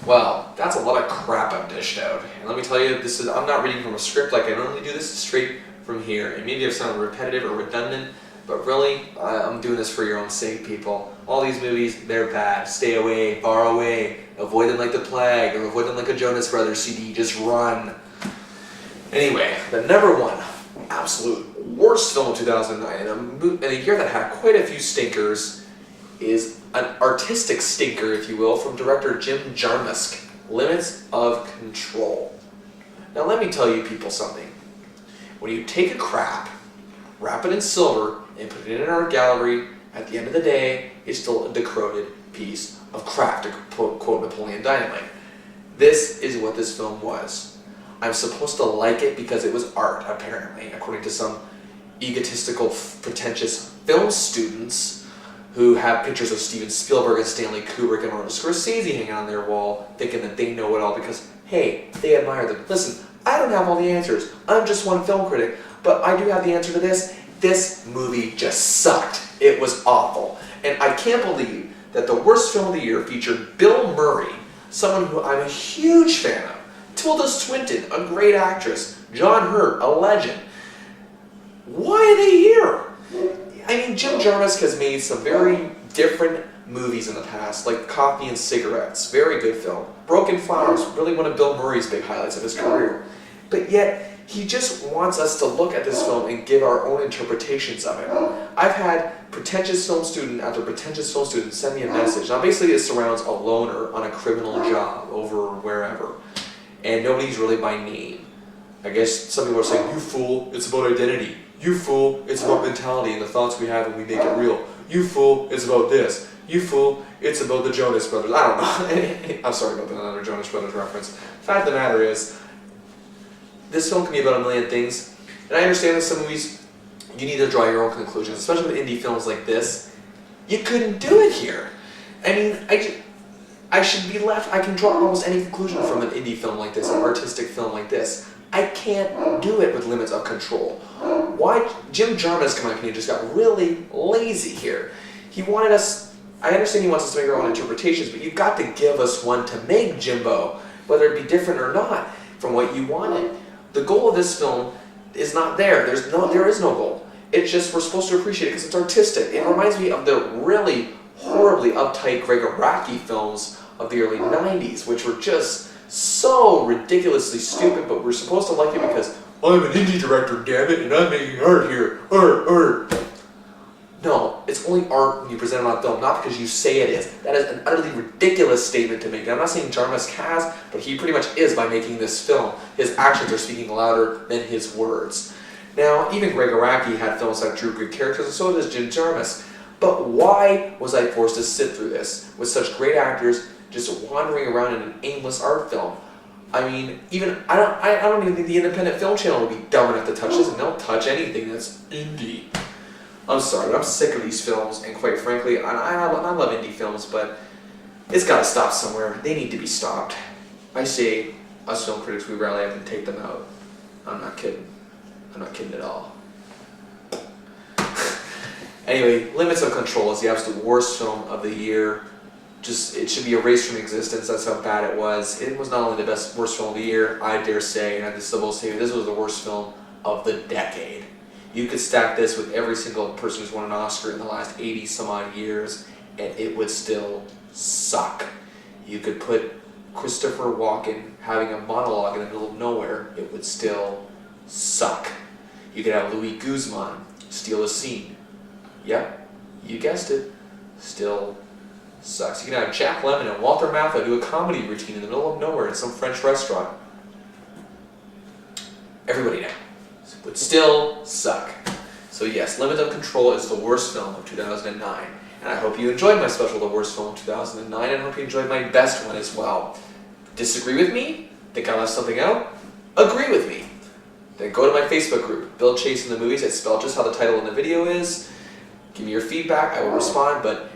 Well, that's a lot of crap I've dished out. And let me tell you, I'm not reading from a script like I normally do. This is straight from here. And maybe I've sounded repetitive or redundant, but really, I'm doing this for your own sake, people. All these movies, they're bad. Stay away, far away. Avoid them like the plague, or avoid them like a Jonas Brothers CD. Just run. Anyway, the number one absolute worst film of 2009, in a year that had quite a few stinkers, is an artistic stinker, if you will, from director Jim Jarmusch, Limits of Control. Now let me tell you people something. When you take a crap, wrap it in silver, and put it in an art gallery, at the end of the day, it's still a decrepit piece of crap, to quote Napoleon Dynamite. This is what this film was. I'm supposed to like it because it was art, apparently, according to some egotistical, pretentious film students who have pictures of Steven Spielberg and Stanley Kubrick and Martin Scorsese hanging on their wall, thinking that they know it all because, hey, they admire them. Listen, I don't have all the answers. I'm just one film critic, but I do have the answer to this. This movie just sucked. It was awful. And I can't believe that the worst film of the year featured Bill Murray, someone who I'm a huge fan of, Tilda Swinton, a great actress, John Hurt, a legend. Why are they here? I mean, Jim Jarmusch has made some very different movies in the past, like Coffee and Cigarettes, very good film. Broken Flowers, really one of Bill Murray's big highlights of his career. But yet, he just wants us to look at this film and give our own interpretations of it. I've had pretentious film student after pretentious film student send me a message. Now basically it surrounds a loner on a criminal job over wherever. And nobody's really by name. I guess some people are saying, you fool, it's about identity. You fool, it's about mentality and the thoughts we have when we make it real. You fool, it's about this. You fool, it's about the Jonas Brothers. I don't know. I'm sorry about another Jonas Brothers reference. The fact of the matter is, this film can be about a million things. And I understand that some movies, you need to draw your own conclusions, especially with indie films like this. You couldn't do it here. I mean, I should be left, I can draw almost any conclusion from an indie film like this, an artistic film like this. I can't do it with Limits of Control. Why? Jim Jarmusch, in my opinion, just got really lazy here. He wanted us, I understand he wants us to make our own interpretations, but you've got to give us one to make, Jimbo, whether it be different or not from what you wanted. The goal of this film is not there. There is no goal. It's just we're supposed to appreciate it because it's artistic. It reminds me of the really horribly uptight Greg Araki films of the early 90s, which were just so ridiculously stupid, but we're supposed to like it because I'm an indie director, damn it, and I'm making art here. Art. No, it's only art when you present it on film, not because you say it is. That is an utterly ridiculous statement to make. And I'm not saying Jarmusch has, but he pretty much is by making this film. His actions are speaking louder than his words. Now, even Greg Araki had films that drew good characters, and so does Jim Jarmusch. But why was I forced to sit through this with such great actors just wandering around in an aimless art film? I mean, I don't even think the Independent Film Channel would be dumb enough to touch this, and they'll touch anything that's indie. I'm sorry, but I'm sick of these films, and quite frankly, I love indie films, but it's got to stop somewhere. They need to be stopped. I say, us film critics, we rally up and take them out. I'm not kidding. I'm not kidding at all. Anyway, Limits of Control is the absolute worst film of the year. It should be erased from existence. That's how bad it was. It was not only the worst film of the year, I dare say, and this is the most say, this was the worst film of the decade. You could stack this with every single person who's won an Oscar in the last 80 some odd years, and it would still suck. You could put Christopher Walken having a monologue in the middle of nowhere, it would still suck. You could have Louis Guzman steal a scene. Yep, you guessed it, still sucks. You can have Jack Lemmon and Walter Matthau do a comedy routine in the middle of nowhere in some French restaurant. Everybody now. Would still suck. So yes, Limits of Control is the worst film of 2009. And I hope you enjoyed my special The Worst Film of 2009, and I hope you enjoyed my best one as well. Disagree with me? Think I left something out? Agree with me. Then go to my Facebook group, Bill Chasing the Movies. I spelled just how the title in the video is. Give me your feedback, I will respond, but